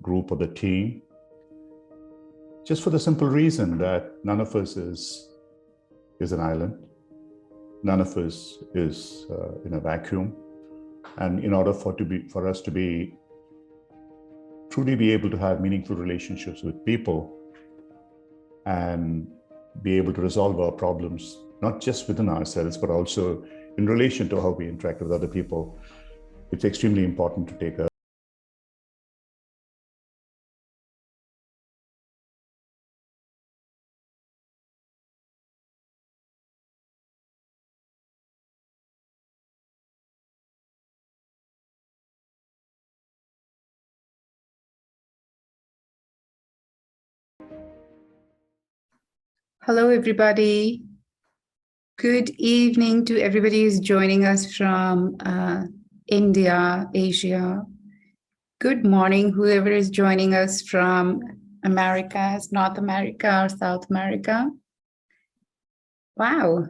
group or the team, just for the simple reason that none of us is an island. None of us is in a vacuum. And in order for us to truly be able to have meaningful relationships with people and be able to resolve our problems, not just within ourselves, but also in relation to how we interact with other people, it's extremely important to take a Hello, everybody. Good evening to everybody who's joining us from India, Asia. Good morning, whoever is joining us from Americas, North America, or South America. Wow,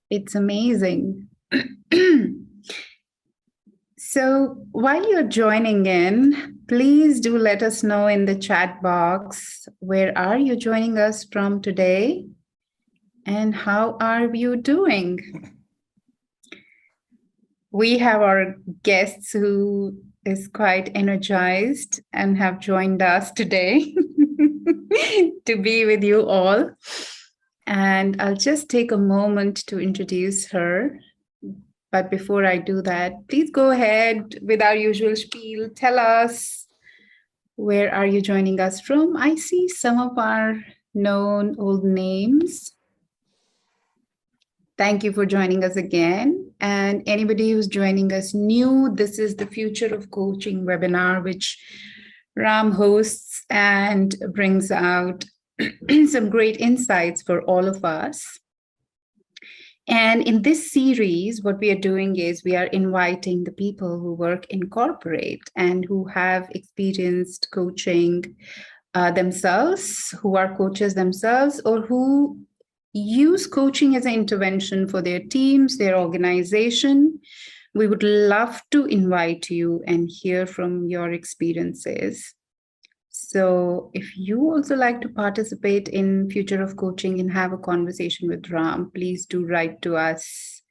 it's amazing. So while you're joining in, please do let us know in the chat box, where are you joining us from today? And how are you doing? We have our guests who is quite energized and have joined us today to be with you all. And I'll just take a moment to introduce her. But before I do that, please go ahead with our usual spiel. Tell us, where are you joining us from? I see some of our known old names. Thank you for joining us again. And anybody who's joining us new, this is the Future of Coaching webinar, which Ram hosts and brings out some great insights for all of us. And in this series, what we are doing is we are inviting the people who work in corporate and who have experienced coaching themselves, who are coaches themselves, or who use coaching as an intervention for their teams, their organization. We would love to invite you and hear from your experiences. So if you also like to participate in Future of Coaching and have a conversation with Ram, please do write to us.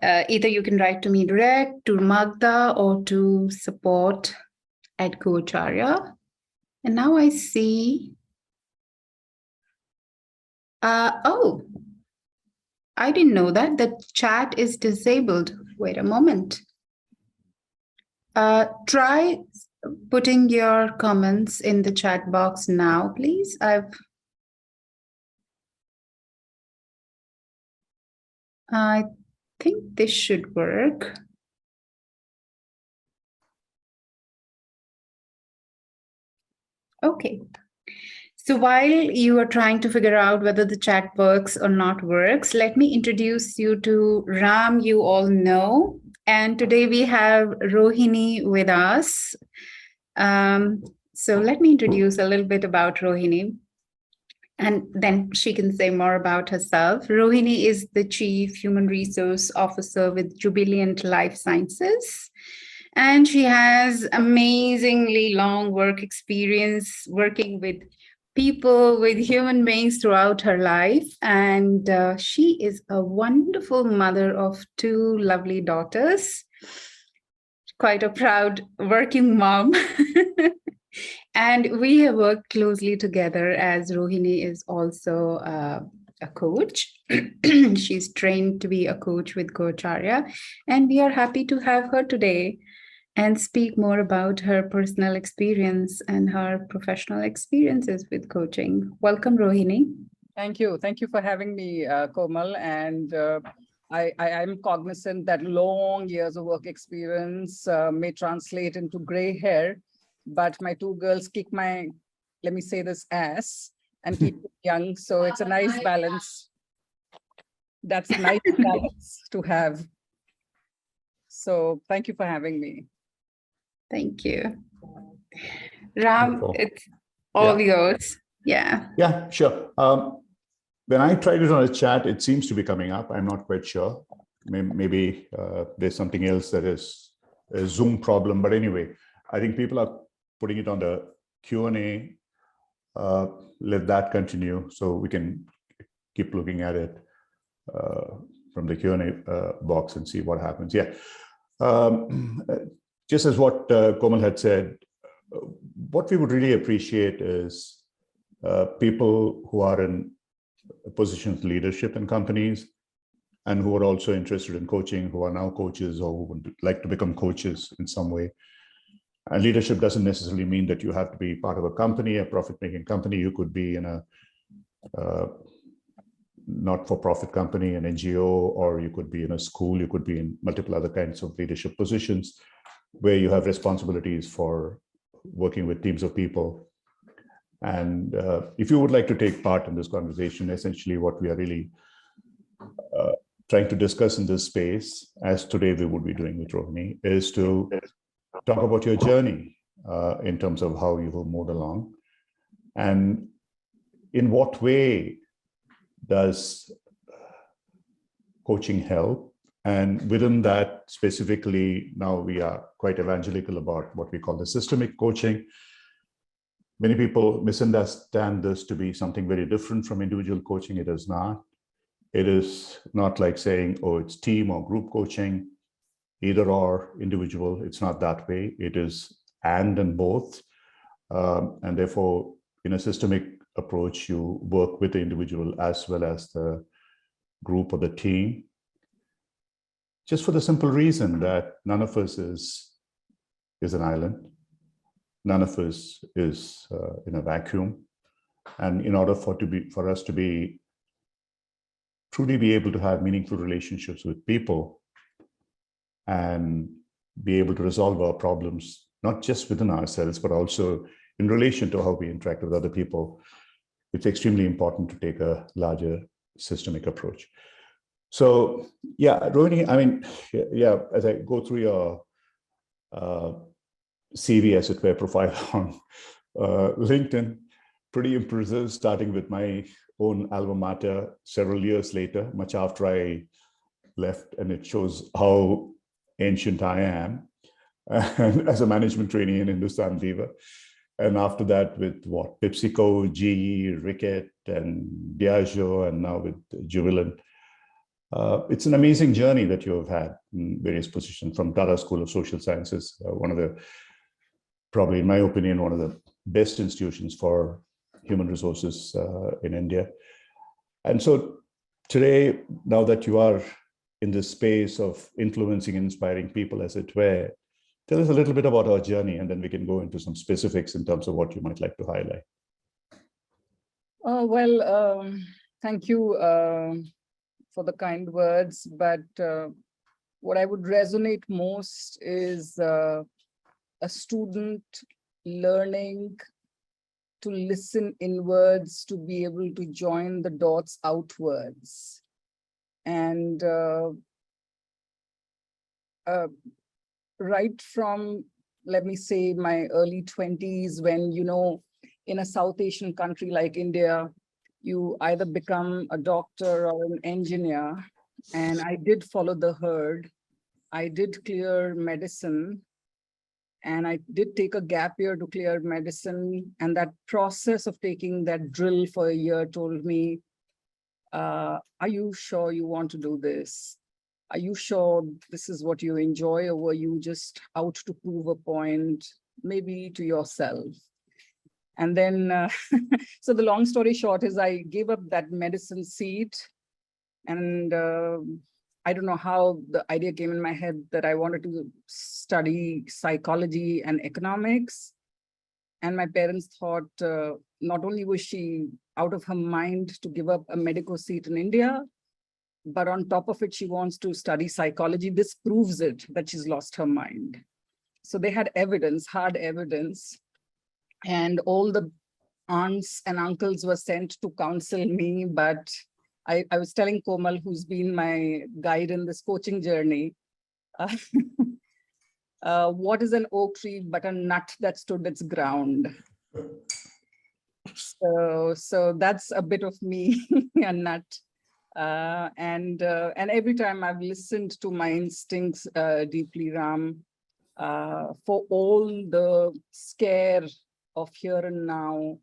Either you can write to me direct, to Magda, or to support@Coacharya. And now I see, oh, I didn't know that the chat is disabled. Wait a moment. Try putting your comments in the chat box now, please. I think this should work. Okay. So while you are trying to figure out whether the chat works or not works, let me introduce you to Ram, you all know. And today we have Rohini with us. So let me introduce a little bit about Rohini, and then she can say more about herself. Rohini is the Chief Human Resource Officer with Jubilant Life Sciences. And she has amazingly long work experience working with people, with human beings throughout her life. And she is a wonderful mother of 2 lovely daughters. Quite a proud working mom. And we have worked closely together, as Rohini is also a coach. She's trained to be a coach with Coacharya. And we are happy to have her today and speak more about her personal experience and her professional experiences with coaching. Welcome, Rohini. Thank you. Thank you for having me, Komal. And I'm cognizant that long years of work experience may translate into gray hair, but my 2 girls kick my, let me say this, ass and keep me young. So it's a nice balance. That's a nice balance to have. So thank you for having me. Thank you. Ram, Wonderful. it's all yours. Yeah. Yeah, sure. When I tried it on a chat, it seems to be coming up. I'm not quite sure. Maybe there's something else that is a Zoom problem. But anyway, I think people are putting it on the Q&A. Let that continue so we can keep looking at it from the Q&A box and see what happens. Yeah. Just as what Komal had said, what we would really appreciate is people who are in positions of leadership in companies and who are also interested in coaching, who are now coaches or who would like to become coaches in some way. And leadership doesn't necessarily mean that you have to be part of a company, a profit-making company. You could be in a not-for-profit company, an NGO, or you could be in a school. You could be in multiple other kinds of leadership positions where you have responsibilities for working with teams of people. And if you would like to take part in this conversation, essentially what we are really trying to discuss in this space, as today we would be doing with Rohini, is to talk about your journey in terms of how you have moved along and in what way does coaching help. And within that specifically, now we are quite evangelical about what we call the systemic coaching. Many people misunderstand this to be something very different from individual coaching. It is not. It is not like saying, oh, it's team or group coaching, either or individual. It's not that way. It is and both. And therefore, in a systemic approach, you work with the individual as well as the group or the team, just for the simple reason that none of us is an island. None of us is in a vacuum. And in order for us to be truly be able to have meaningful relationships with people and be able to resolve our problems, not just within ourselves, but also in relation to how we interact with other people, it's extremely important to take a larger systemic approach. So yeah, Rohini, I mean, yeah, as I go through your CV, as it were, profile on LinkedIn, pretty impressive, starting with my own alma mater several years later, much after I left, and it shows how ancient I am and as a management trainee in Hindustan Lever. And after that with what, PepsiCo, GE, Ricket, and Diageo, and now with Jubilant. It's an amazing journey that you have had in various positions, from Tata School of Social Sciences, one of the, probably in my opinion, one of the best institutions for human resources in India. And so today, now that you are in this space of influencing and inspiring people, as it were, tell us a little bit about our journey, and then we can go into some specifics in terms of what you might like to highlight. Thank you for the kind words, but what I would resonate most is a student learning to listen inwards, to be able to join the dots outwards. And right from, let me say, my early 20s, when, you know, in a South Asian country like India, you either become a doctor or an engineer. And I did follow the herd. I did clear medicine. And I did take a gap year to clear medicine. And that process of taking that drill for a year told me, are you sure you want to do this? Are you sure this is what you enjoy, or were you just out to prove a point, maybe to yourself? And then, so the long story short is I gave up that medicine seat, and I don't know how the idea came in my head that I wanted to study psychology and economics. And my parents thought not only was she out of her mind to give up a medical seat in India, but on top of it, she wants to study psychology. This proves it, that she's lost her mind. So they had evidence, hard evidence. And all the aunts and uncles were sent to counsel me. But I was telling Komal, who's been my guide in this coaching journey, what is an oak tree but a nut that stood its ground? So that's a bit of me, a nut. And every time I've listened to my instincts deeply, Ram, for all the scare of here and now.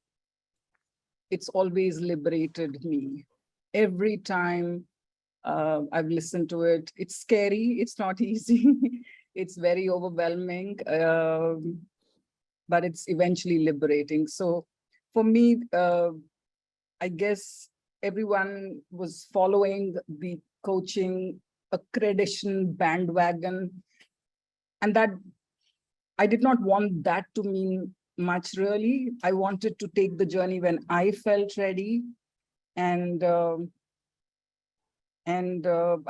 It's always liberated me. Every time I've listened to it, it's scary, it's not easy, it's very overwhelming, but it's eventually liberating. So for me, I guess everyone was following the coaching accreditation bandwagon, and that I did not want that to mean much really. I wanted to take the journey when I felt ready. And I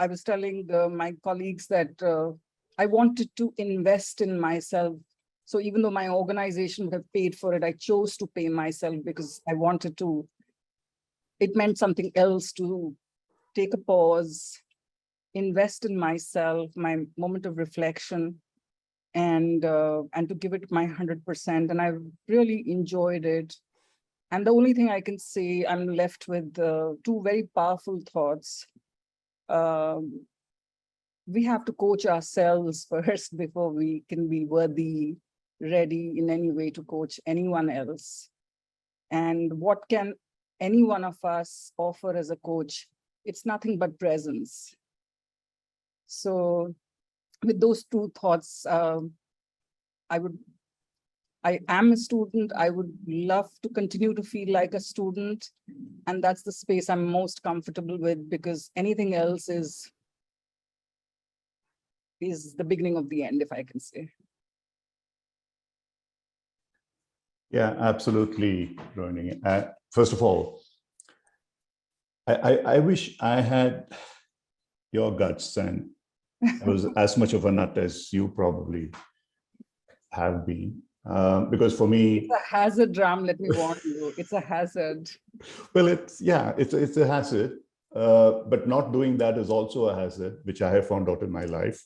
was telling my colleagues that I wanted to invest in myself. So even though my organization would have paid for it, I chose to pay myself because I wanted to, it meant something else to take a pause, invest in myself, my moment of reflection, and to give it my 100%. And I really enjoyed it. And the only thing I can say, I'm left with two very powerful thoughts. We have to coach ourselves first before we can be worthy, ready in any way to coach anyone else. And what can any one of us offer as a coach? It's nothing but presence. So with those two thoughts, I am a student. I would love to continue to feel like a student. And that's the space I'm most comfortable with, because anything else is the beginning of the end, if I can say. Yeah, absolutely, Rohini. First of all, I wish I had your guts and I was as much of a nut as you probably have been. Because for me, it's a hazard, Ram, let me warn you. It's a hazard. Well, it's a hazard, but not doing that is also a hazard, which I have found out in my life.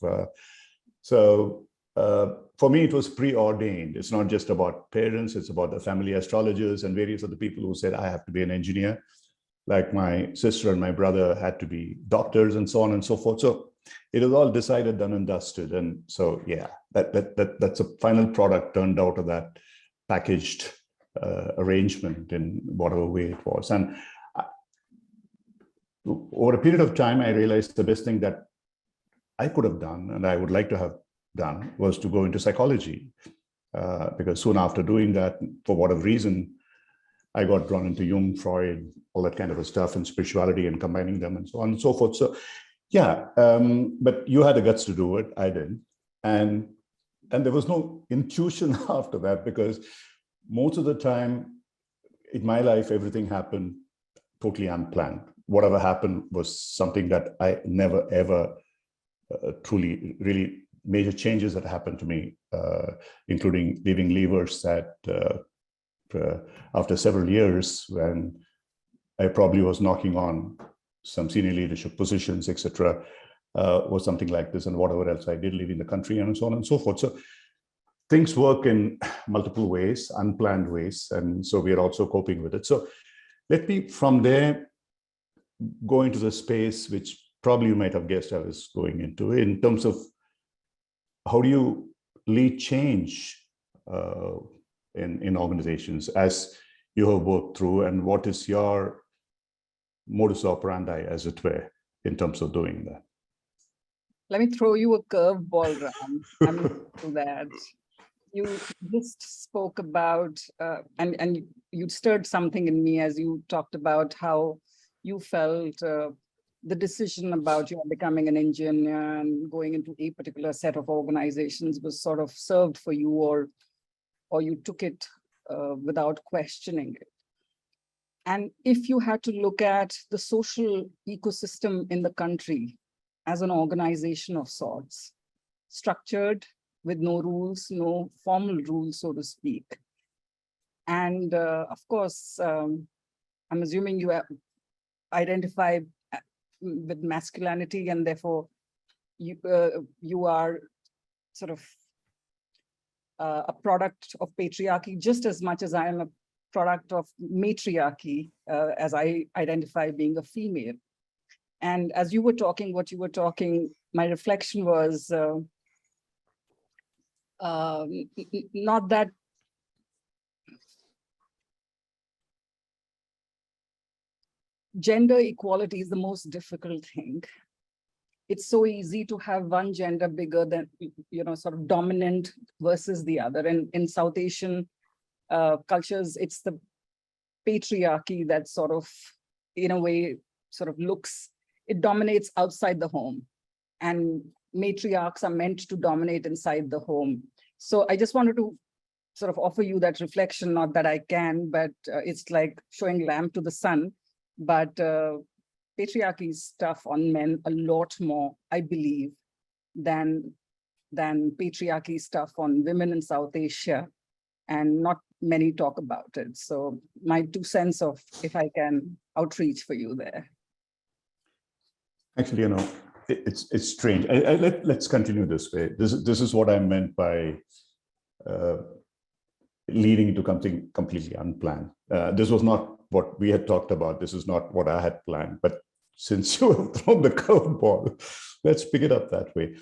So for me, it was preordained. It's not just about parents, it's about the family astrologers and various other people who said I have to be an engineer. Like my sister and my brother had to be doctors and so on and so forth. So it is all decided, done and dusted. And so, yeah, that's a final product turned out of that packaged arrangement in whatever way it was. And over a period of time, I realized the best thing that I could have done and I would like to have done was to go into psychology. Because soon after doing that, for whatever reason, I got drawn into Jung, Freud, all that kind of stuff, and spirituality and combining them and so on and so forth. So yeah, but you had the guts to do it. I didn't. And there was no intuition after that, because most of the time in my life, everything happened totally unplanned. Whatever happened was something that I never, ever truly, really major changes that happened to me, including leaving levers that after several years when I probably was knocking on some senior leadership positions, etc., was something like this, and whatever else I did leaving the country and so on and so forth. So things work in multiple ways, unplanned ways, and so we are also coping with it. So let me from there go into the space which probably you might have guessed I was going into, in terms of how do you lead change in organizations as you have worked through, and what is your modus operandi, as it were, in terms of doing that? Let me throw you a curveball, Ram. I'm to that. You just spoke about, and you stirred something in me as you talked about how you felt the decision about you becoming an engineer and going into a particular set of organizations was sort of served for you, or you took it without questioning it. And if you had to look at the social ecosystem in the country as an organization of sorts, structured with no rules, no formal rules, so to speak. And of course, I'm assuming you identify with masculinity, and therefore you are sort of a product of patriarchy just as much as I am a product of matriarchy, as I identify being a female. And as you were talking, what you were talking, my reflection was not that gender equality is the most difficult thing. It's so easy to have one gender bigger than, sort of dominant versus the other. And in South Asian cultures, it's the patriarchy that sort of, in a way, sort of it dominates outside the home. And matriarchs are meant to dominate inside the home. So I just wanted to sort of offer you that reflection, not that I can, but it's like showing lamp to the sun. But patriarchy is tough on men a lot more, I believe, than patriarchy stuff on women in South Asia, and not many talk about it. So my 2 cents of, if I can, outreach for you there. Actually, it's strange. Let's continue this way. This is what I meant by leading into something completely unplanned. This was not what we had talked about. This is not what I had planned. But since you have thrown the curveball, let's pick it up that way.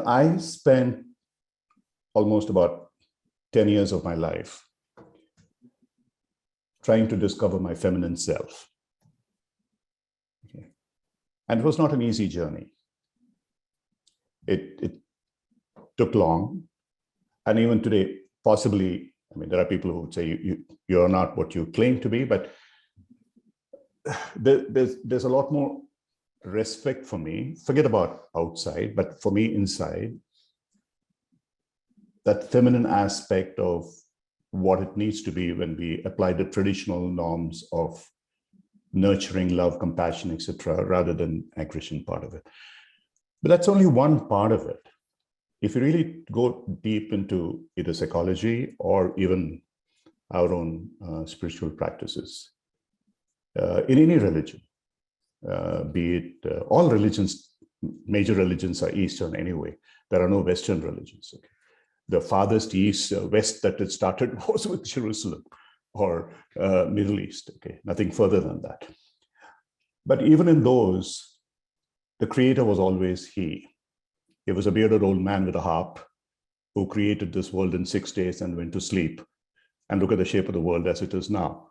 I spent almost about 10 years of my life trying to discover my feminine self. Okay. And it was not an easy journey. It took long. And even today, possibly, there are people who would say you're not what you claim to be, but there's a lot more respect for me. Forget about outside, but for me inside, that feminine aspect of what it needs to be when we apply the traditional norms of nurturing, love, compassion, etc., rather than aggression part of it. But that's only one part of it. If you really go deep into either psychology or even our own spiritual practices, in any religion, be it all religions, major religions are Eastern anyway. There are no Western religions. Okay? The farthest east, west that it started was with Jerusalem or Middle East. Okay, nothing further than that. But even in those, the creator was always he. He was a bearded old man with a harp who created this world in 6 days and went to sleep. And look at the shape of the world as it is now.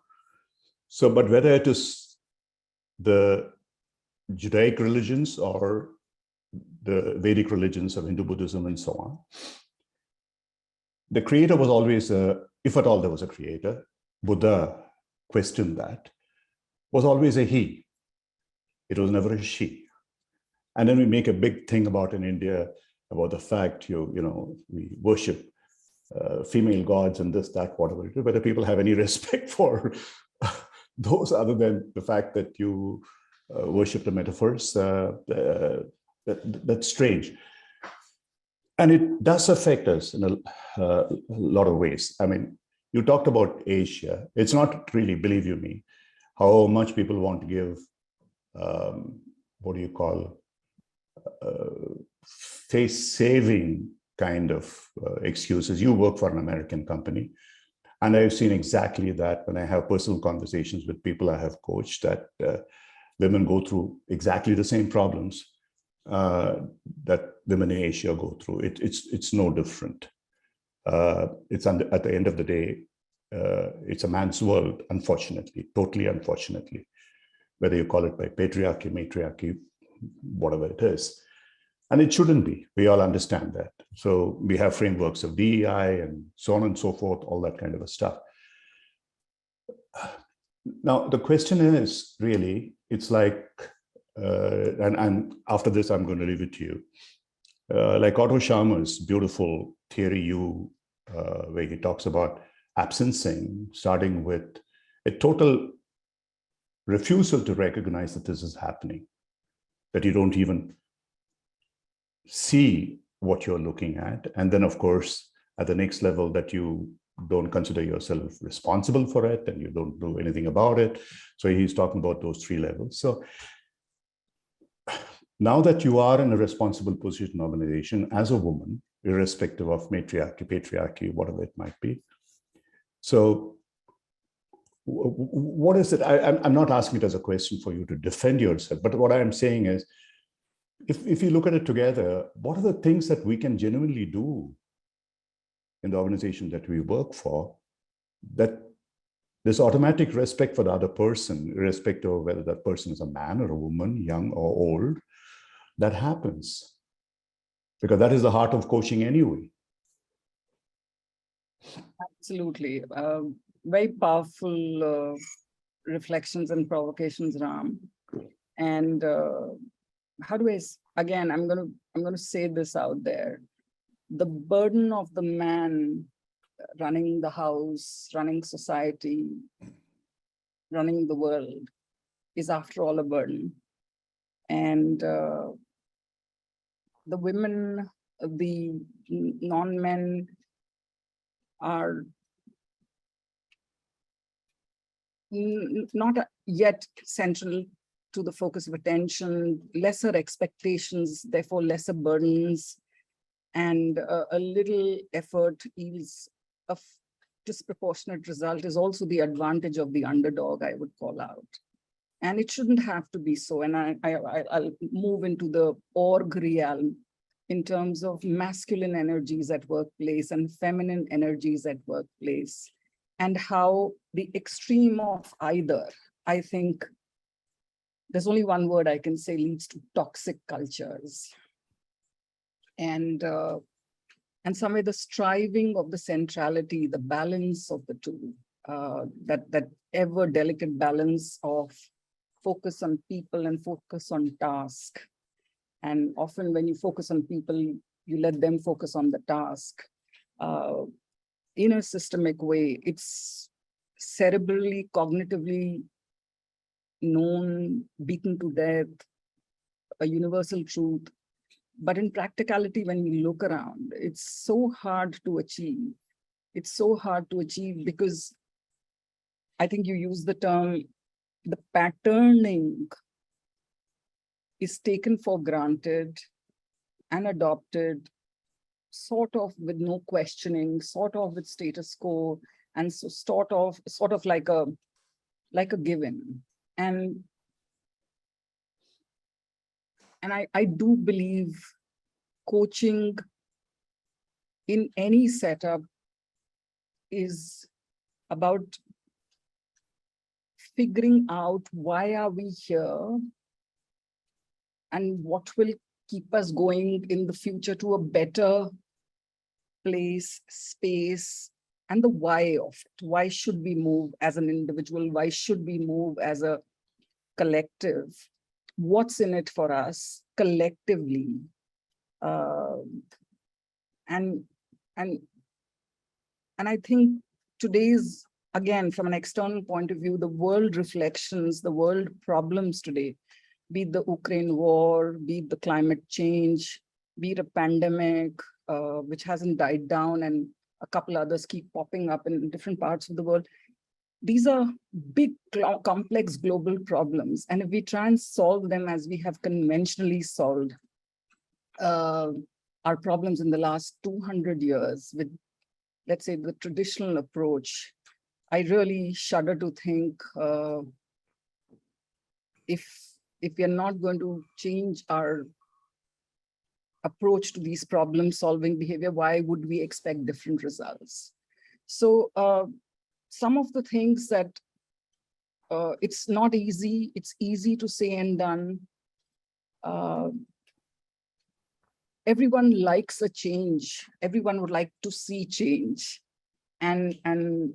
So, but whether it is the Judaic religions or the Vedic religions of Hindu Buddhism and so on, the creator was always, if at all there was a creator, Buddha questioned that, was always a he. It was never a she. And then we make a big thing about in India about the fact we worship female gods and this, that, whatever it is, whether people have any respect for those other than the fact that you worship the metaphors, that's strange. And it does affect us in a lot of ways. You talked about Asia. It's not really, believe you me, how much people want to give, what do you call, face-saving kind of excuses. You work for an American company. And I've seen exactly that when I have personal conversations with people I have coached, that women go through exactly the same problems that women in Asia go through. It's no different. It's at the end of the day, it's a man's world, unfortunately, totally unfortunately, whether you call it by patriarchy, matriarchy, whatever it is. And it shouldn't be. We all understand that. So we have frameworks of DEI and so on and so forth, all that kind of stuff. Now, the question is really, it's like, and after this, I'm going to leave it to you. Like Otto Scharmer's beautiful theory, where he talks about absencing, starting with a total refusal to recognize that this is happening, that you don't even see what you're looking at. And then, of course, at the next level, that you don't consider yourself responsible for it and you don't do anything about it. So he's talking about those 3 levels. So now that you are in a responsible position in organization as a woman, irrespective of matriarchy, patriarchy, whatever it might be. So what is it? I'm not asking it as a question for you to defend yourself, but what I'm saying is, if you look at it together, what are the things that we can genuinely do in the organization that we work for, that there's automatic respect for the other person, irrespective of whether that person is a man or a woman, young or old, that happens. Because that is the heart of coaching anyway. Absolutely. Very powerful reflections and provocations, Ram. And how do again, I'm going to say this out there. The burden of the man running the house, running society, running the world is after all a burden. And the women, the non-men are not yet central to the focus of attention, lesser expectations, therefore lesser burdens, and a little effort yields a disproportionate result is also the advantage of the underdog, I would call out. And it shouldn't have to be so. And I'll move into the org realm in terms of masculine energies at workplace and feminine energies at workplace, and how the extreme of either, I think, there's only one word I can say, leads to toxic cultures. And somewhere the striving of the centrality, the balance of the two, that ever delicate balance of focus on people and focus on task. And often when you focus on people, you let them focus on the task. In a systemic way, it's cerebrally, cognitively known, beaten to death, a universal truth. But in practicality, when we look around, it's so hard to achieve. It's so hard to achieve because I think you use the term, the patterning is taken for granted and adopted sort of with no questioning, sort of with status quo, and so sort of like a given. And I do believe coaching in any setup is about figuring out why are we here and what will keep us going in the future to a better place, space, and the why of it. Why should we move as an individual? Why should we move as a collective? What's in it for us collectively? And I think today's, again, from an external point of view, the world reflections, the world problems today, be it the Ukraine war, be it the climate change, be it a pandemic, which hasn't died down, and a couple others keep popping up in different parts of the world. These are big, complex global problems. And if we try and solve them as we have conventionally solved our problems in the last 200 years with, let's say, the traditional approach, I really shudder to think if we are not going to change our approach to these problem-solving behavior, why would we expect different results? So some of the things that it's not easy, it's easy to say and done. Everyone likes a change. Everyone would like to see change. And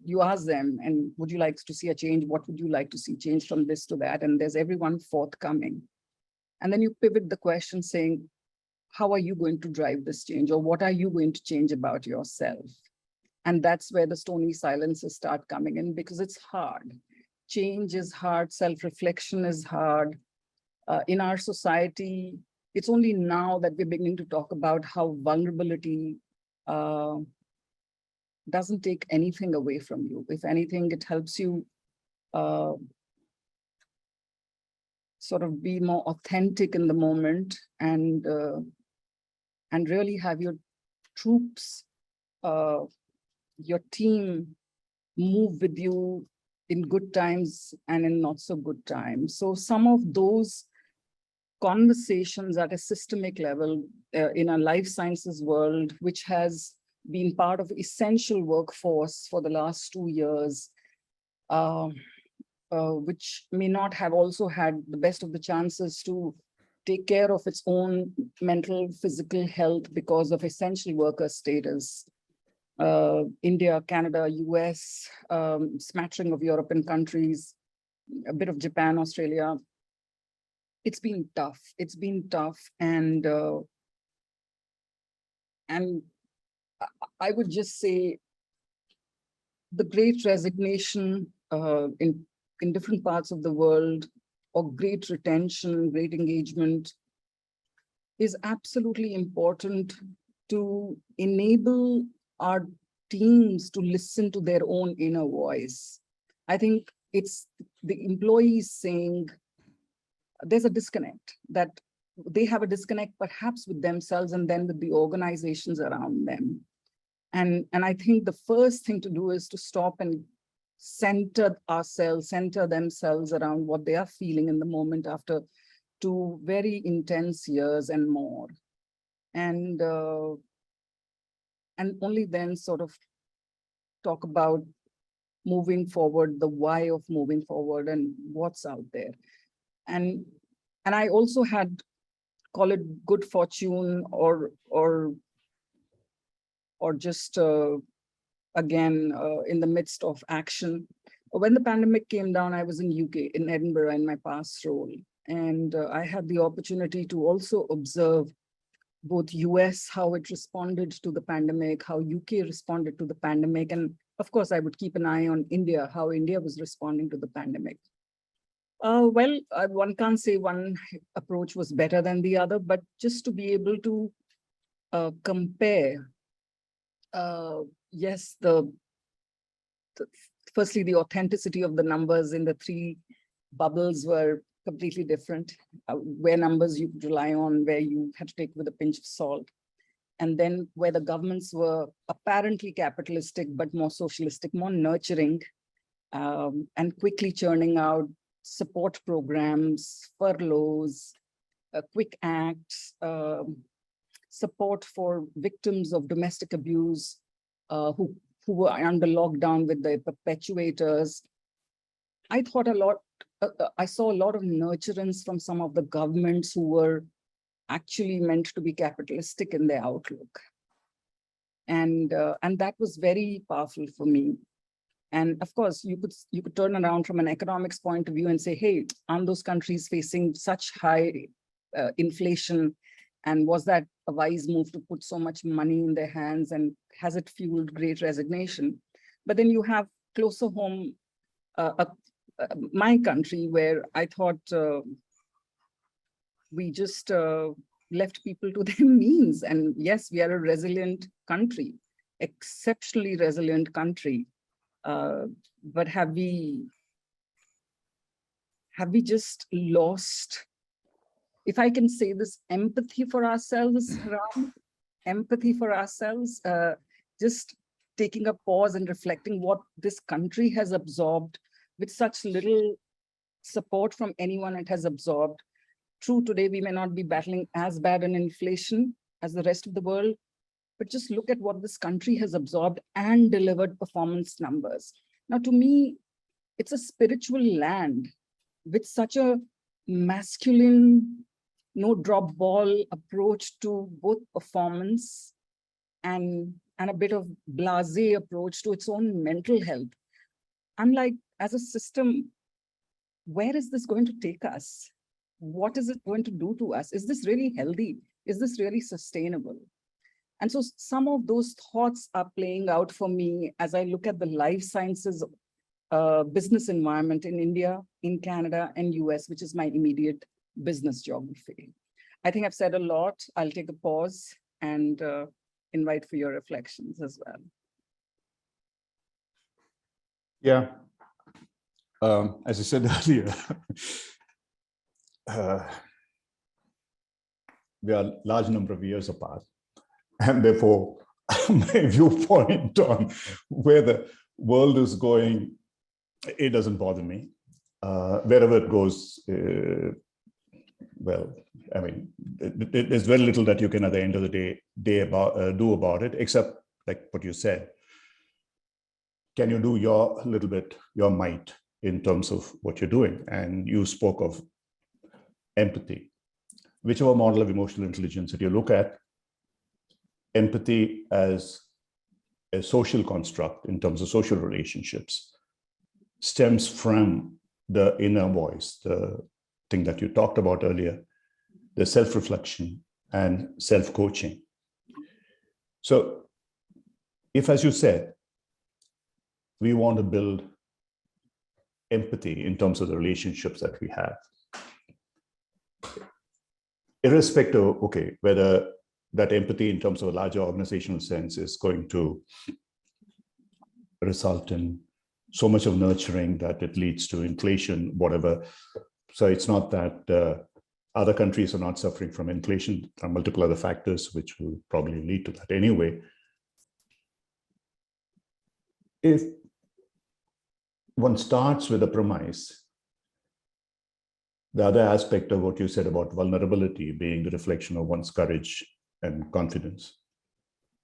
you ask them, and would you like to see a change? What would you like to see change from this to that? And there's everyone forthcoming. And then you pivot the question saying, how are you going to drive this change? Or what are you going to change about yourself? And that's where the stony silences start coming in, because it's hard. Change is hard, self-reflection is hard. In our society, it's only now that we're beginning to talk about how vulnerability doesn't take anything away from you. If anything, it helps you sort of be more authentic in the moment and really have your troops, your team move with you in good times and in not so good times. So some of those conversations at a systemic level in a life sciences world, which has been part of essential workforce for the last 2 years, which may not have also had the best of the chances to take care of its own mental, physical health because of essential worker status. India, Canada, US, smattering of European countries, a bit of Japan, Australia. It's been tough. It's been tough, and I would just say the great resignation in different parts of the world, or great retention, great engagement, is absolutely important to enable our teams to listen to their own inner voice. I think it's the employees saying there's a disconnect, that they have a disconnect perhaps with themselves and then with the organizations around them. And I think the first thing to do is to stop and center ourselves, center themselves around what they are feeling in the moment after 2 very intense years and more. And only then sort of talk about moving forward, the why of moving forward and what's out there. And I also had, call it good fortune or just again in the midst of action. When the pandemic came down, I was in UK, in Edinburgh, in my past role. And I had the opportunity to also observe both US, how it responded to the pandemic, how UK responded to the pandemic. And of course, I would keep an eye on India, how India was responding to the pandemic. Well, one can't say one approach was better than the other, but just to be able to compare, yes, firstly, the authenticity of the numbers in the 3 bubbles were completely different, where numbers you could rely on, where you had to take with a pinch of salt. And then where the governments were apparently capitalistic, but more socialistic, more nurturing, and quickly churning out support programs, furloughs, quick acts, support for victims of domestic abuse who were under lockdown with the perpetuators. I thought a lot, I saw a lot of nurturance from some of the governments who were actually meant to be capitalistic in their outlook. And that was very powerful for me. And of course, you could turn around from an economics point of view and say, hey, aren't those countries facing such high inflation? And was that a wise move to put so much money in their hands? And has it fueled great resignation? But then you have closer home, my country, where I thought we just left people to their means. And yes, we are a resilient country, exceptionally resilient country. But have we just lost, if I can say this, empathy for ourselves, Ram? Empathy for ourselves, just taking a pause and reflecting what this country has absorbed with such little support from anyone it has absorbed. True, today we may not be battling as bad an inflation as the rest of the world, but just look at what this country has absorbed and delivered performance numbers. Now, to me, it's a spiritual land with such a masculine, no drop ball approach to both performance and a bit of blasé approach to its own mental health. I'm like, as a system, where is this going to take us? What is it going to do to us? Is this really healthy? Is this really sustainable? And so some of those thoughts are playing out for me as I look at the life sciences business environment in India, in Canada, and US, which is my immediate business geography. I think I've said a lot. I'll take a pause and invite for your reflections as well. Yeah. As I said earlier, we are a large number of years apart. And therefore, my viewpoint on where the world is going, it doesn't bother me. Wherever it goes, well, I mean, there's very little that you can at the end of the day do about it, except like what you said. Can you do your little bit, your might in terms of what you're doing? And you spoke of empathy. Whichever model of emotional intelligence that you look at, empathy as a social construct in terms of social relationships stems from the inner voice, the thing that you talked about earlier, the self-reflection and self-coaching. So if, as you said, we want to build empathy in terms of the relationships that we have, irrespective of, okay, whether that empathy in terms of a larger organizational sense is going to result in so much of nurturing that it leads to inflation, whatever. So it's not that other countries are not suffering from inflation. There are multiple other factors which will probably lead to that anyway. If one starts with a premise, the other aspect of what you said about vulnerability being the reflection of one's courage and confidence.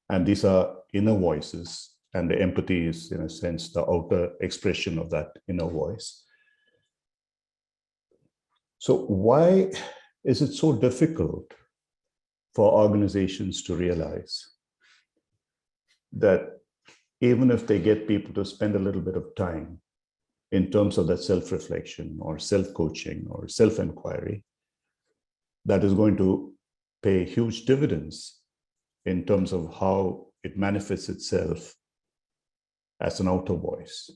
And these are inner voices, and the empathy is, in a sense, the outer expression of that inner voice. So why is it so difficult for organizations to realize that even if they get people to spend a little bit of time in terms of that self-reflection or self-coaching or self-inquiry, that is going to pay huge dividends in terms of how it manifests itself as an outer voice?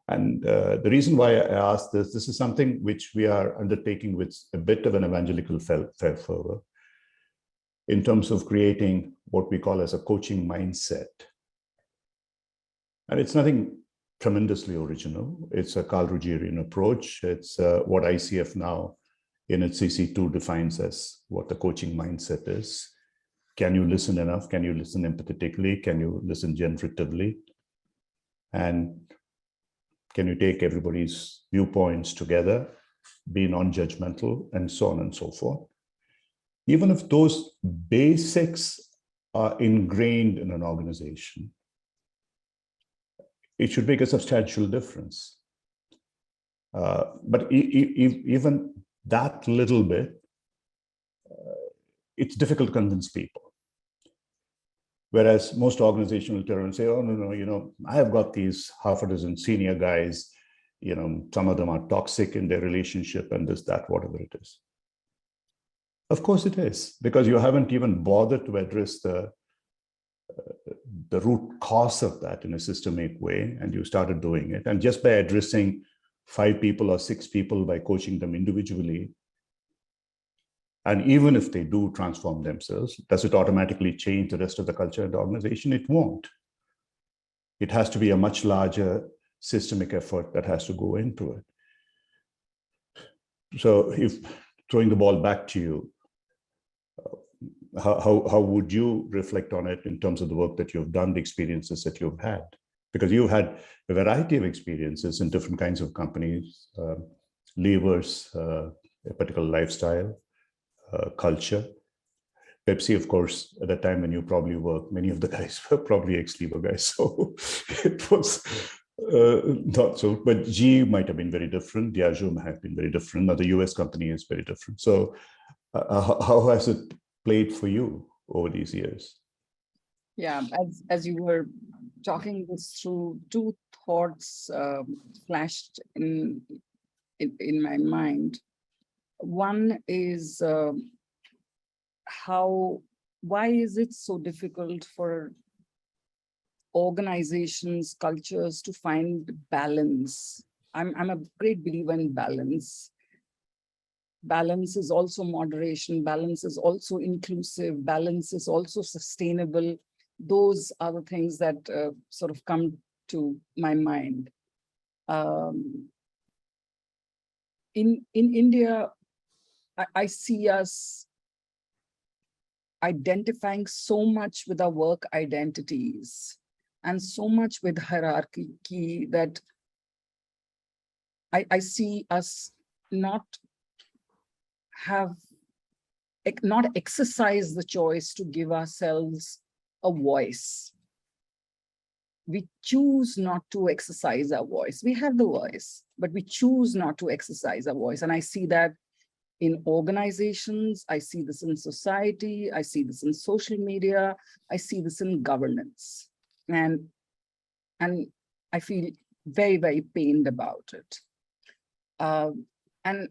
And the reason why I asked this is something which we are undertaking with a bit of an evangelical fervor in terms of creating what we call as a coaching mindset. And it's nothing tremendously original. It's a Carl Rogerian approach. It's what ICF now in its CC2 defines as what the coaching mindset is. Can you listen enough? Can you listen empathetically? Can you listen generatively? And can you take everybody's viewpoints together, be non-judgmental, and so on and so forth? Even if those basics are ingrained in an organization, it should make a substantial difference. But even that little bit, it's difficult to convince people. Whereas most organizations will turn and say, oh, no, I have got these half a dozen senior guys, some of them are toxic in their relationship and this, that, whatever it is. Of course it is, because you haven't even bothered to address the root cause of that in a systemic way, and you started doing it. And just by addressing 5 people or 6 people by coaching them individually, and even if they do transform themselves, does it automatically change the rest of the culture of the organization? It won't. It has to be a much larger systemic effort that has to go into it. So if throwing the ball back to you, how would you reflect on it in terms of the work that you've done, the experiences that you've had? Because you've had a variety of experiences in different kinds of companies, levers, a particular lifestyle, culture. Pepsi, of course, at the time when you probably worked, many of the guys were probably ex-Lever guys, so it was not so. But GE might have been very different. Diageo might have been very different. Now the US company is very different. So how has it played for you over these years? Yeah, as you were talking this through, 2 thoughts flashed in my mind. One is why is it so difficult for organizations, cultures to find balance? I'm a great believer in balance. Balance is also moderation. Balance is also inclusive. Balance is also sustainable. Those are the things that sort of come to my mind. In India, I see us identifying so much with our work identities and so much with hierarchy that I see us not have not exercised the choice to give ourselves a voice. We choose not to exercise our voice. We have the voice, but we choose not to exercise our voice. And I see that in organizations, I see this in society, I see this in social media, I see this in governance. And I feel very, very pained about it. And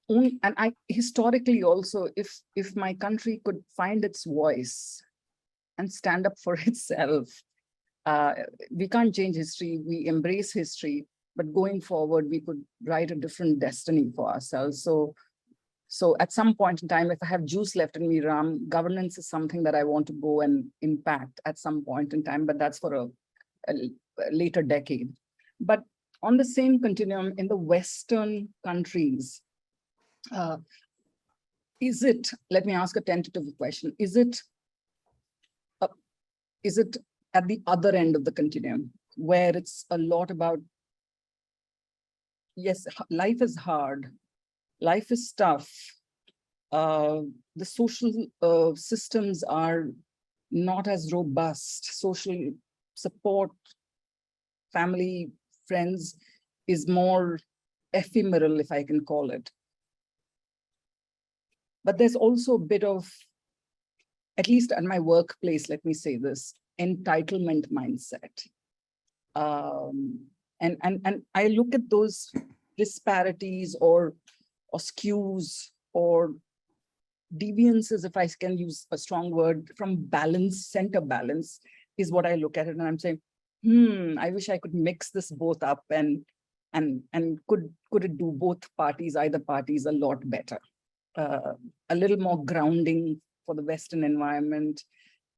I historically also, if my country could find its voice and stand up for itself, we can't change history, we embrace history, but going forward, we could write a different destiny for ourselves. So at some point in time, if I have juice left in me, Ram, governance is something that I want to go and impact at some point in time, but that's for a later decade. But on the same continuum, in the Western countries, is it, let me ask a tentative question, is it at the other end of the continuum, where it's a lot about, yes, life is hard, life is tough, the social systems are not as robust, social support, family, friends is more ephemeral, if I can call it. But there's also a bit of, at least at my workplace, let me say this, entitlement mindset. And I look at those disparities or skews or deviances, if I can use a strong word, from balance, center balance, is what I look at it. And I'm saying, I wish I could mix this both up and could it do both parties, either parties, a lot better. A little more grounding for the Western environment,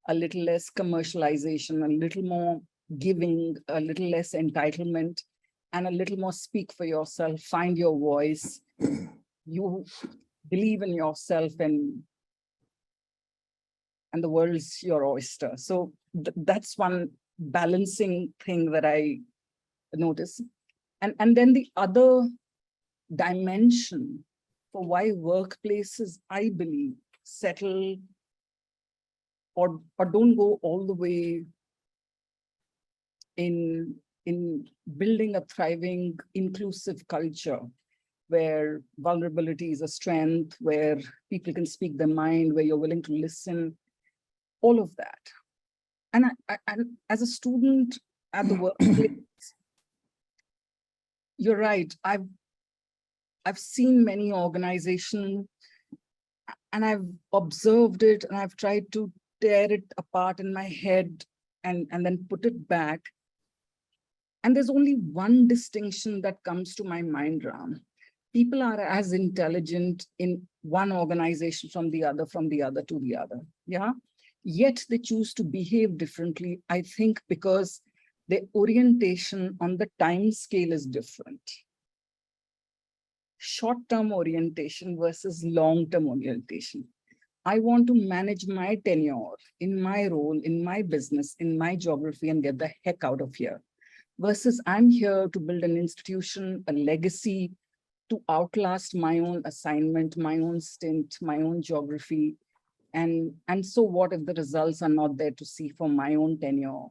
a little less commercialization, a little more giving, a little less entitlement, and a little more speak for yourself, find your voice. You believe in yourself and the world's your oyster. So that's one balancing thing that I notice. And then the other dimension for why workplaces, I believe, settle or don't go all the way in building a thriving, inclusive culture where vulnerability is a strength, where people can speak their mind, where you're willing to listen, all of that. And as a student at the workplace, you're right. I've seen many organizations and I've observed it and I've tried to tear it apart in my head and then put it back. And there's only one distinction that comes to my mind, Ram. People are as intelligent in one organization from the other to the other, yeah? Yet they choose to behave differently, I think, because the orientation on the time scale is different. Short-term orientation versus long-term orientation. I want to manage my tenure in my role, in my business, in my geography, and get the heck out of here. Versus I'm here to build an institution, a legacy, to outlast my own assignment, my own stint, my own geography. And so what if the results are not there to see for my own tenure?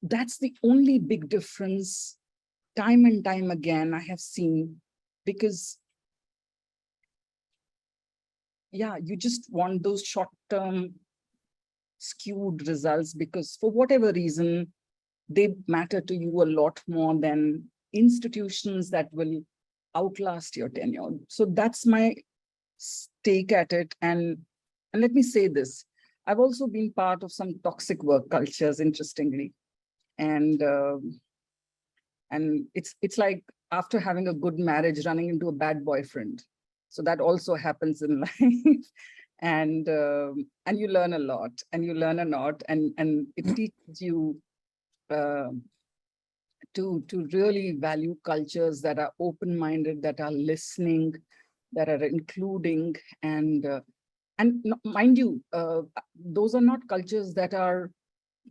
That's the only big difference. Time and time again, I have seen, because yeah, you just want those short-term skewed results because for whatever reason, they matter to you a lot more than institutions that will outlast your tenure. So that's my take at it. And let me say this, I've also been part of some toxic work cultures, interestingly. And it's like after having a good marriage, running into a bad boyfriend. So that also happens in life. And you learn a lot, and you learn a lot, and it teaches you to really value cultures that are open-minded, that are listening, that are including, and mind you, those are not cultures that are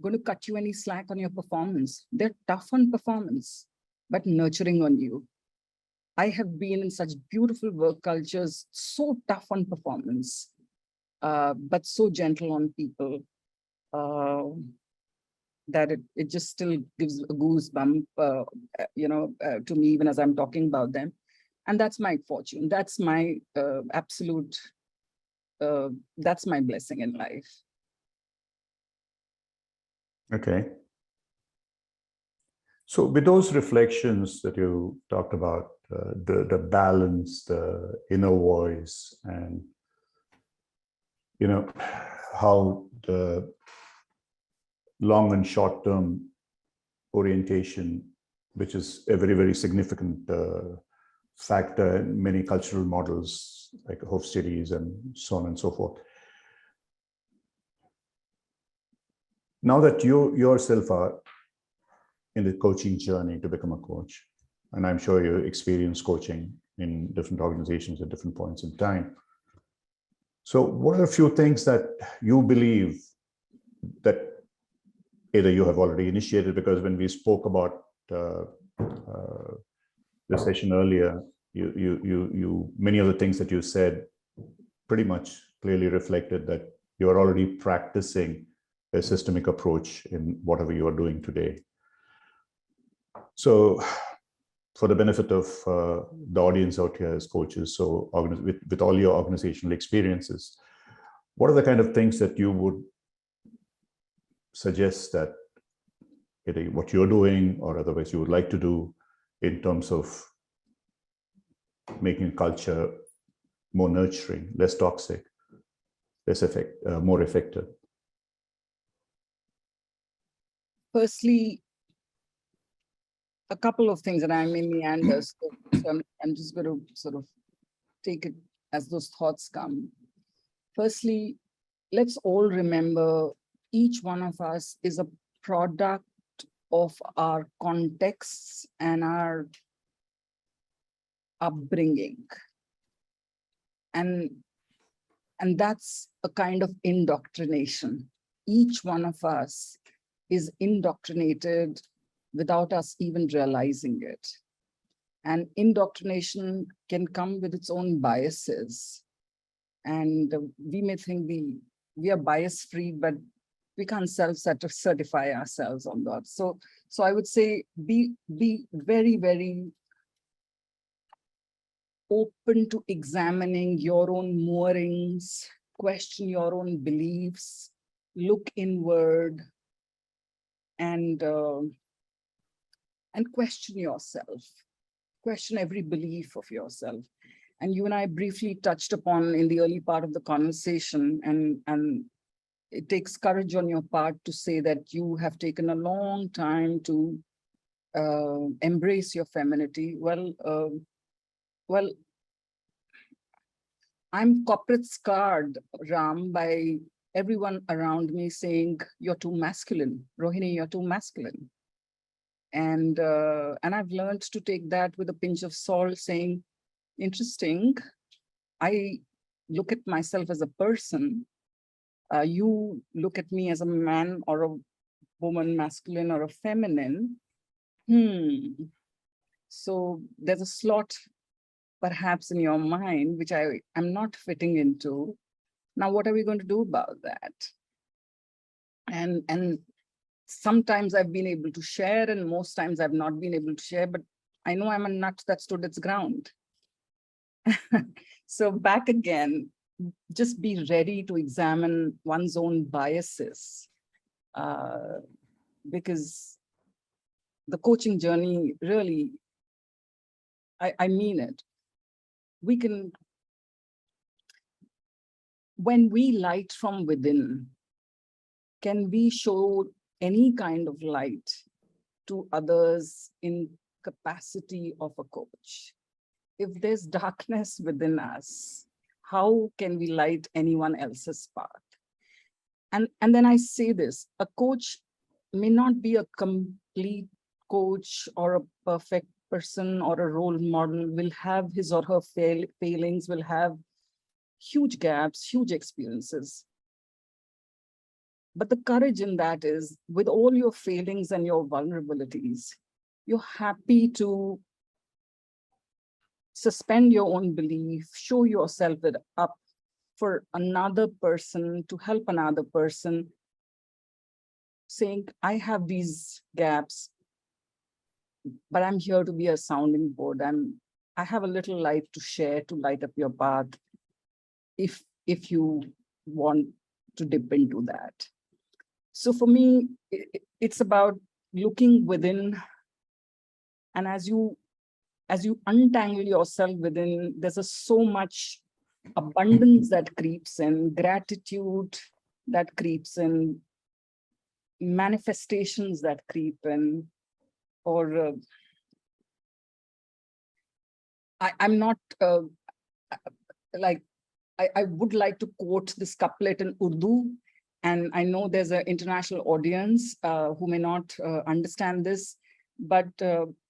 going to cut you any slack on your performance. They're tough on performance, but nurturing on you. I have been in such beautiful work cultures, so tough on performance, but so gentle on people, that it just still gives a goosebump, to me, even as I'm talking about them. And that's my fortune. That's my absolute, that's my blessing in life. Okay. So with those reflections that you talked about, the balance, the inner voice, and how the long and short term orientation, which is a very, very significant factor in many cultural models like Hofstede's and so on and so forth. Now that you yourself are in the coaching journey to become a coach, and I'm sure you experience coaching in different organizations at different points in time. So what are a few things that you believe that either you have already initiated, because when we spoke about the session earlier, you many of the things that you said pretty much clearly reflected that you are already practicing a systemic approach in whatever you are doing today. So for the benefit of the audience out here as coaches, so with all your organizational experiences, what are the kind of things that you would suggest that either what you're doing or otherwise you would like to do in terms of making culture more nurturing, less toxic, more effective? Firstly, a couple of things, and I may meander, so I'm just going to sort of take it as those thoughts come. Firstly, let's all remember each one of us is a product of our contexts and our upbringing. And that's a kind of indoctrination. Each one of us is indoctrinated without us even realizing it. And indoctrination can come with its own biases. And we may think we are bias-free, but we can't self-certify ourselves on that. So I would say be very, very open to examining your own moorings, question your own beliefs, look inward, and question yourself, question every belief of yourself. And you and I briefly touched upon in the early part of the conversation, and it takes courage on your part to say that you have taken a long time to embrace your femininity. Well, I'm corporate scarred, Ram, by everyone around me saying, you're too masculine. Rohini, you're too masculine. And I've learned to take that with a pinch of salt, saying, interesting, I look at myself as a person. You look at me as a man or a woman, masculine or a feminine. So there's a slot perhaps in your mind, which I am not fitting into. Now, what are we going to do about that? And sometimes I've been able to share, and most times I've not been able to share, but I know I'm a nut that stood its ground. So back again, just be ready to examine one's own biases, because the coaching journey really, I mean it. We can, when we light from within, can we show any kind of light to others in capacity of a coach? If there's darkness within us, how can we light anyone else's path? And then I say this, a coach may not be a complete coach or a perfect person or a role model, will have his or her failings, will have huge gaps, huge experiences. But the courage in that is, with all your failings and your vulnerabilities, you're happy to suspend your own belief, show yourself up for another person, to help another person, saying, I have these gaps, but I'm here to be a sounding board. I have a little light to share, to light up your path, if you want to dip into that. So for me, it's about looking within, and as you untangle yourself within, there's so much abundance that creeps in, gratitude that creeps in, manifestations that creep in, or I'm not like, I would like to quote this couplet in Urdu, and I know there's an international audience who may not understand this, but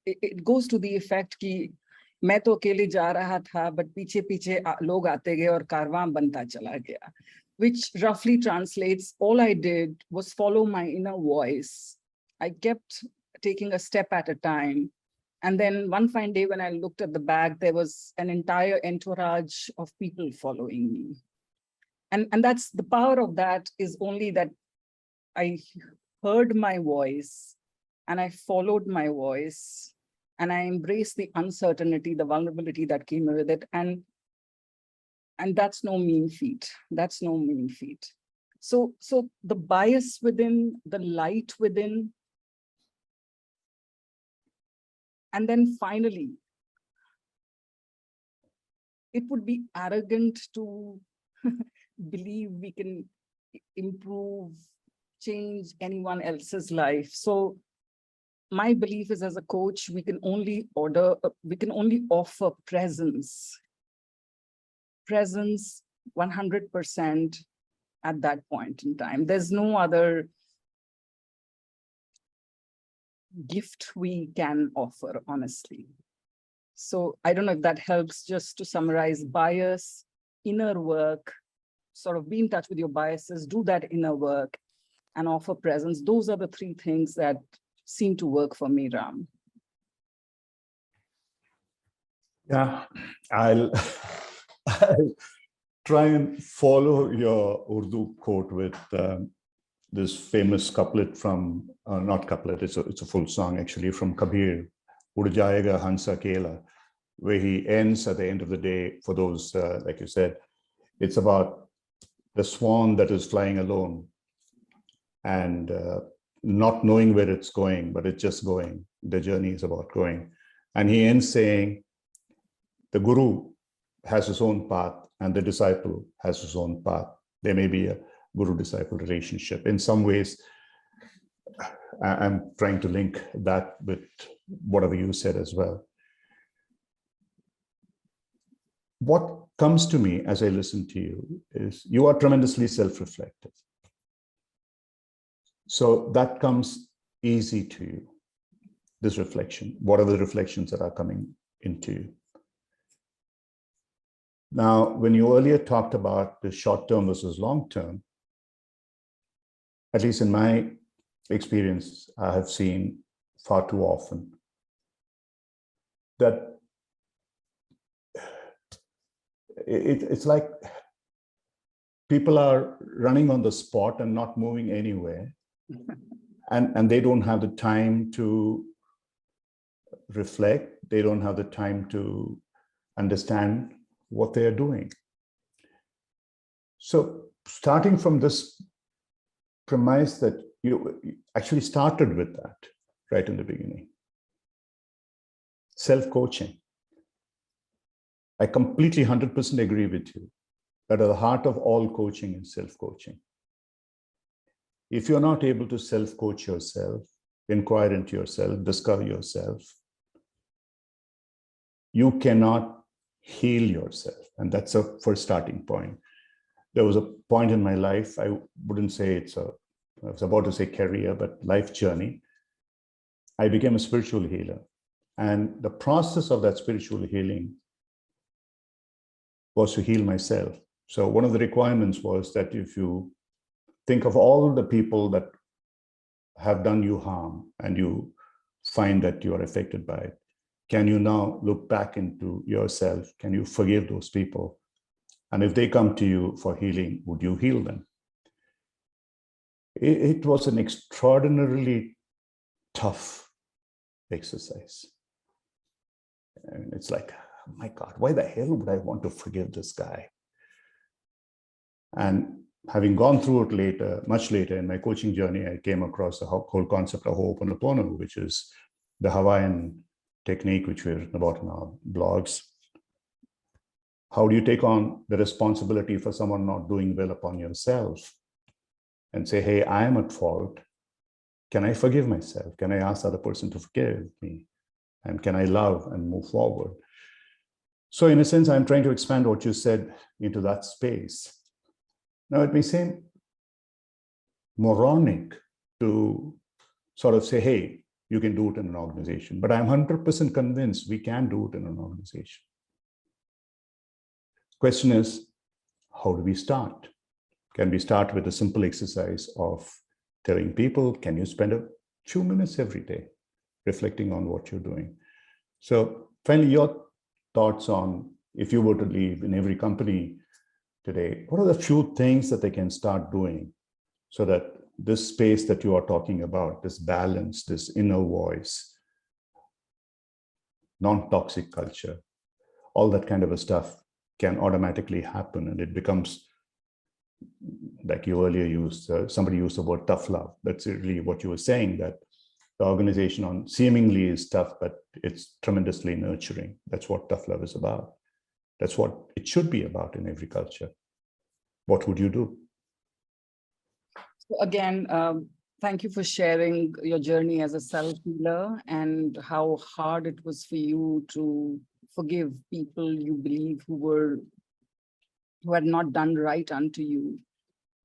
it goes to the effect कि मैं तो अकेले जा रहा था, but पीछे पीछे लोग आते गए और कारवां बनता चला गया, which roughly translates, all I did was follow my inner voice. I kept taking a step at a time. And then one fine day when I looked at the back, there was an entire entourage of people following me. And that's the power of that, is only that I heard my voice and I followed my voice and I embraced the uncertainty, the vulnerability that came with it. And that's no mean feat. That's no mean feat. So the bias within, the light within, and then finally, it would be arrogant to believe we can improve, change anyone else's life. So my belief is, as a coach, we can only offer presence 100% at that point in time. There's no other gift we can offer, honestly. So I don't know if that helps, just to summarize: bias, inner work, sort of be in touch with your biases, do that inner work, and offer presence. Those are the three things that seem to work for me, Ram. Yeah, I'll try and follow your Urdu quote with this famous couplet from, not couplet, it's a full song actually, from Kabir, Ud Jayega Hansa Kela, where he ends at the end of the day, for those, like you said, it's about the swan that is flying alone and not knowing where it's going, but it's just going. The journey is about going. And he ends saying, the guru has his own path and the disciple has his own path. There may be a guru-disciple relationship. In some ways, I'm trying to link that with whatever you said as well. What comes to me as I listen to you is you are tremendously self-reflective. So that comes easy to you, this reflection. What are the reflections that are coming into you? Now, when you earlier talked about the short-term versus long-term, at least in my experience, I have seen far too often that it's like people are running on the spot and not moving anywhere. And they don't have the time to reflect. They don't have the time to understand what they are doing. So starting from this premise that you actually started with that right in the beginning, self-coaching. I completely 100% agree with you that at the heart of all coaching is self-coaching. If you're not able to self-coach yourself, inquire into yourself, discover yourself, you cannot heal yourself. And that's a first starting point. There was a point in my life, I wouldn't say I was about to say career, but life journey. I became a spiritual healer. And the process of that spiritual healing was to heal myself. So one of the requirements was that if you think of all the people that have done you harm and you find that you are affected by it, can you now look back into yourself? Can you forgive those people? And if they come to you for healing, would you heal them? It was an extraordinarily tough exercise. And it's like, oh my God, why the hell would I want to forgive this guy? And having gone through it later, much later in my coaching journey, I came across the whole concept of Ho'oponopono, which is the Hawaiian technique, which we've written about in our blogs. How do you take on the responsibility for someone not doing well upon yourself and say, hey, I am at fault. Can I forgive myself? Can I ask the other person to forgive me? And can I love and move forward? So in a sense, I'm trying to expand what you said into that space. Now, it may seem moronic to sort of say, hey, you can do it in an organization, but I'm 100% convinced we can do it in an organization. Question is, how do we start? Can we start with a simple exercise of telling people, can you spend a few minutes every day reflecting on what you're doing? So finally, your thoughts on, if you were to leave in every company today, what are the few things that they can start doing so that this space that you are talking about, this balance, this inner voice, non-toxic culture, all that kind of a stuff can automatically happen, and it becomes, like you earlier used, somebody used the word tough love. That's really what you were saying, that the organization on seemingly is tough, but it's tremendously nurturing. That's what tough love is about. That's what it should be about in every culture. What would you do? So again, thank you for sharing your journey as a self-healer and how hard it was for you to forgive people you believe who had not done right unto you.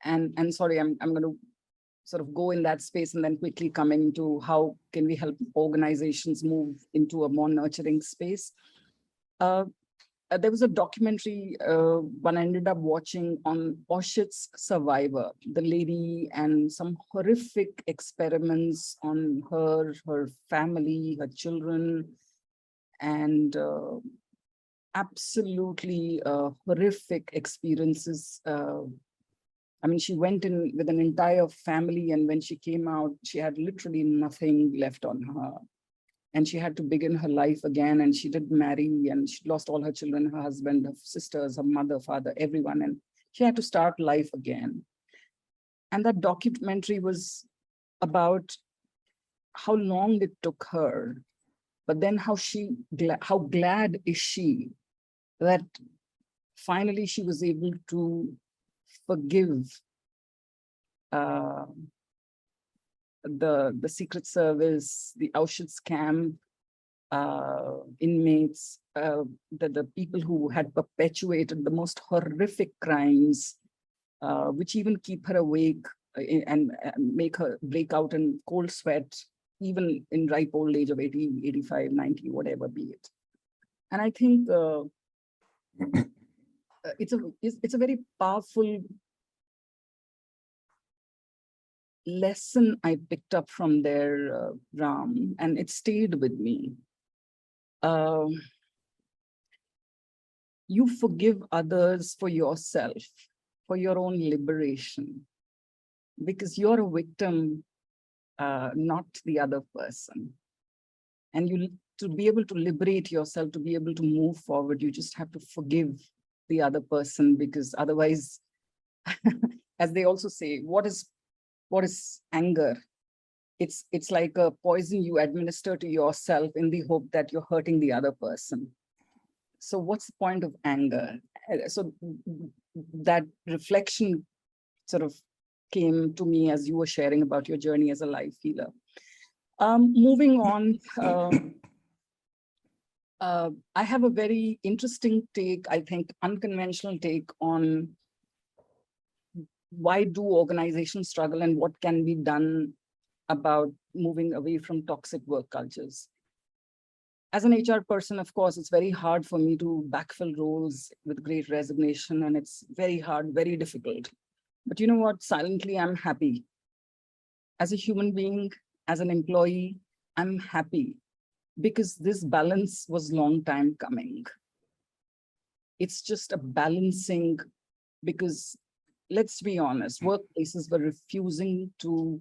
And sorry, I'm going to sort of go in that space and then quickly coming to how can we help organizations move into a more nurturing space. There was a documentary one I ended up watching on Auschwitz survivor, the lady, and some horrific experiments on her family, her children, and absolutely horrific experiences. I mean, she went in with an entire family, and when she came out, she had literally nothing left on her. And she had to begin her life again, and she did marry, and she lost all her children, her husband, her sisters, her mother, father, everyone, and she had to start life again. And that documentary was about how long it took her, but then how glad is she that finally she was able to forgive the Secret Service, the Auschwitz camp inmates, the people who had perpetuated the most horrific crimes, which even keep her awake and make her break out in cold sweat, even in ripe old age of 80, 85, 90, whatever be it. And I think it's a very powerful lesson I picked up from there, Ram, and it stayed with me. You forgive others for yourself, for your own liberation, because you're a victim, not the other person. And to be able to liberate yourself, to be able to move forward, you just have to forgive the other person, because otherwise, as they also say, what is anger? It's like a poison you administer to yourself in the hope that you're hurting the other person. So what's the point of anger? So that reflection sort of came to me as you were sharing about your journey as a life healer. Moving on, I have a very interesting take, I think unconventional take on why do organizations struggle and what can be done about moving away from toxic work cultures. As an HR person, of course, it's very hard for me to backfill roles with great resignation, and it's very hard, very difficult. But you know what? Silently, I'm happy. As a human being, as an employee, I'm happy because this balance was long time coming. It's just a balancing, because let's be honest, workplaces were refusing to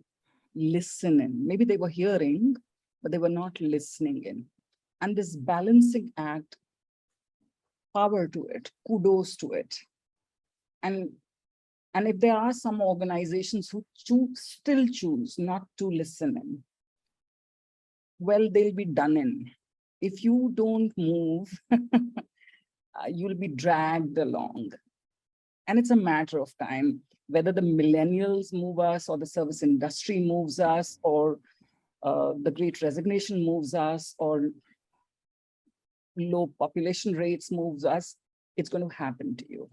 listen in. Maybe they were hearing, but they were not listening in. And this balancing act, power to it, kudos to it. And if there are some organizations who still choose not to listen in, well, they'll be done in. If you don't move, you'll be dragged along. And it's a matter of time, whether the millennials move us or the service industry moves us or the great resignation moves us or low population rates moves us, it's going to happen to you.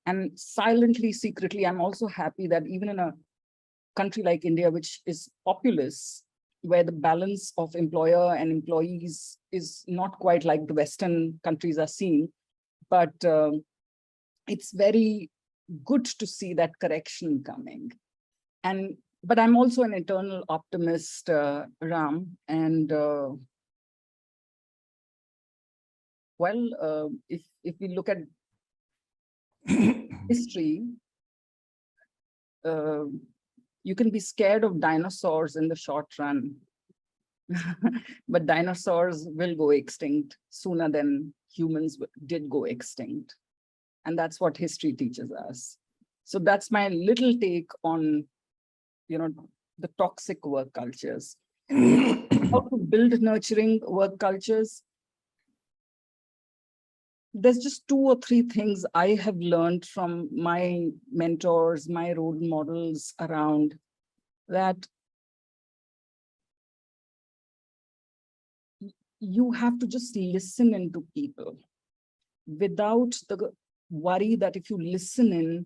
And silently, secretly, I'm also happy that even in a country like India, which is populous, where the balance of employer and employees is not quite like the Western countries are seeing, but it's very good to see that correction coming. But I'm also an eternal optimist, Ram, and if we look at history, you can be scared of dinosaurs in the short run, but dinosaurs will go extinct sooner than humans did go extinct. And that's what history teaches us. So that's my little take on, the toxic work cultures. How to build nurturing work cultures. There's just 2 or 3 things I have learned from my mentors, my role models around that. You have to just listen into people without the worry that if you listen in,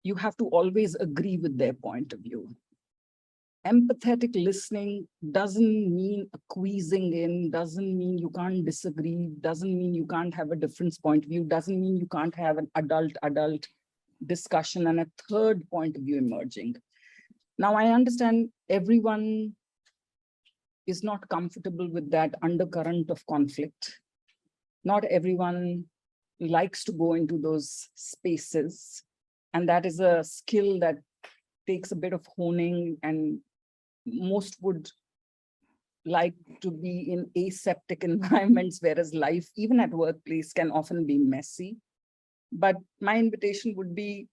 you have to always agree with their point of view. Empathetic listening doesn't mean acquiescing in, doesn't mean you can't disagree, doesn't mean you can't have a different point of view, doesn't mean you can't have an adult discussion and a third point of view emerging. Now, I understand everyone is not comfortable with that undercurrent of conflict. Not everyone likes to go into those spaces. And that is a skill that takes a bit of honing, and most would like to be in aseptic environments, whereas life, even at workplace, can often be messy. But my invitation would be,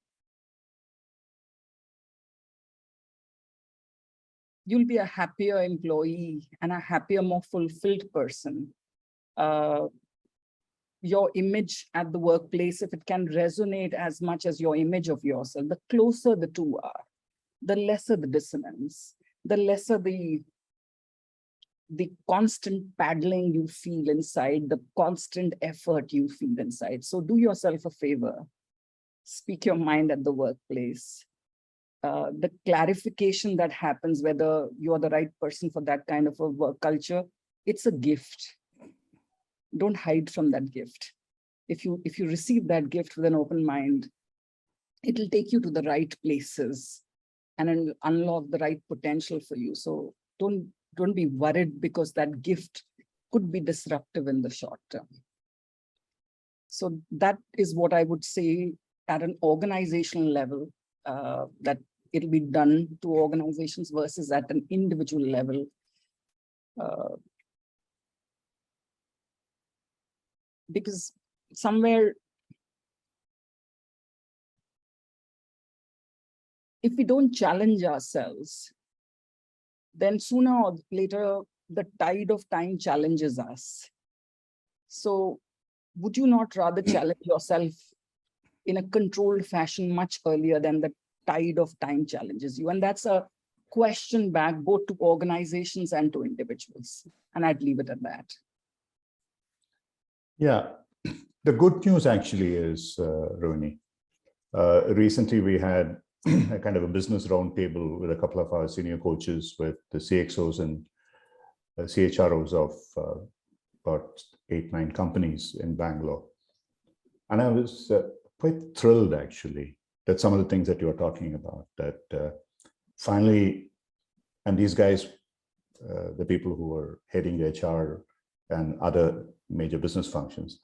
you'll be a happier employee and a happier, more fulfilled person. Your image at the workplace, if it can resonate as much as your image of yourself, the closer the two are, the lesser the dissonance, the lesser the constant paddling you feel inside, the constant effort you feel inside. So do yourself a favor, speak your mind at the workplace. The clarification that happens, whether you're the right person for that kind of a work culture, it's a gift. Don't hide from that gift. If you receive that gift with an open mind, it'll take you to the right places and it'll unlock the right potential for you. So don't be worried, because that gift could be disruptive in the short term. So that is what I would say at an organizational level, that it'll be done to organizations versus at an individual level. Because somewhere, if we don't challenge ourselves, then sooner or later, the tide of time challenges us. So would you not rather challenge yourself in a controlled fashion much earlier than the tide of time challenges you? And that's a question back both to organizations and to individuals. And I'd leave it at that. Yeah, the good news actually is, Rohini, recently we had a kind of a business roundtable with a couple of our senior coaches with the CXOs and CHROs of about 8-9 companies in Bangalore. And I was quite thrilled actually that some of the things that you are talking about, that finally, and these guys the people who were heading HR and other major business functions,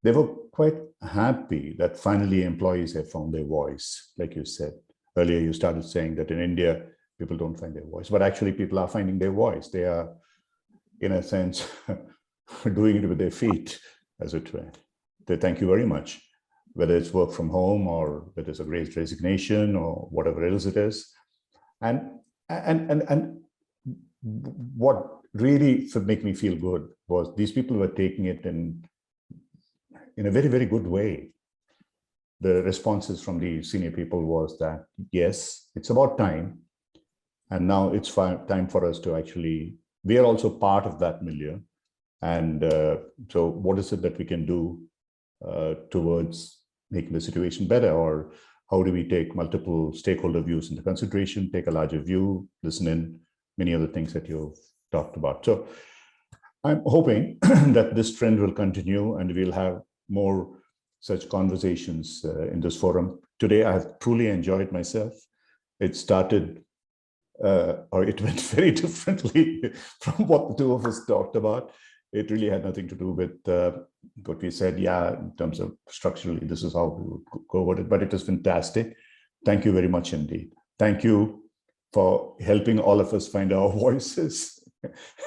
they were quite happy that finally employees have found their voice. Like you said earlier, you started saying that in India, people don't find their voice, but actually people are finding their voice. They are, in a sense, doing it with their feet, as it were. They thank you very much, whether it's work from home or whether it's a great resignation or whatever else it is. And what really made me feel good was these people were taking it in a very, very good way. The responses from the senior people was that, yes, it's about time. And now it's time for us to actually, we are also part of that milieu. And so what is it that we can do towards making the situation better? Or how do we take multiple stakeholder views into consideration, take a larger view, listen in, many other things that you've talked about. So I'm hoping that this trend will continue and we'll have more such conversations in this forum. Today, I have truly enjoyed myself. It started, or it went very differently from what the two of us talked about. It really had nothing to do with what we said, yeah, in terms of structurally, this is how we would go about it, but it is fantastic. Thank you very much indeed. Thank you for helping all of us find our voices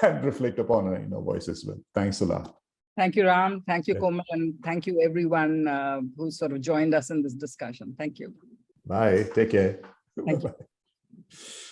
and reflect upon our inner voice as well. Thanks a lot. Thank you, Ram. Thank you, Komal. And thank you, everyone who sort of joined us in this discussion. Thank you. Bye. Take care. Thank you. Bye-bye.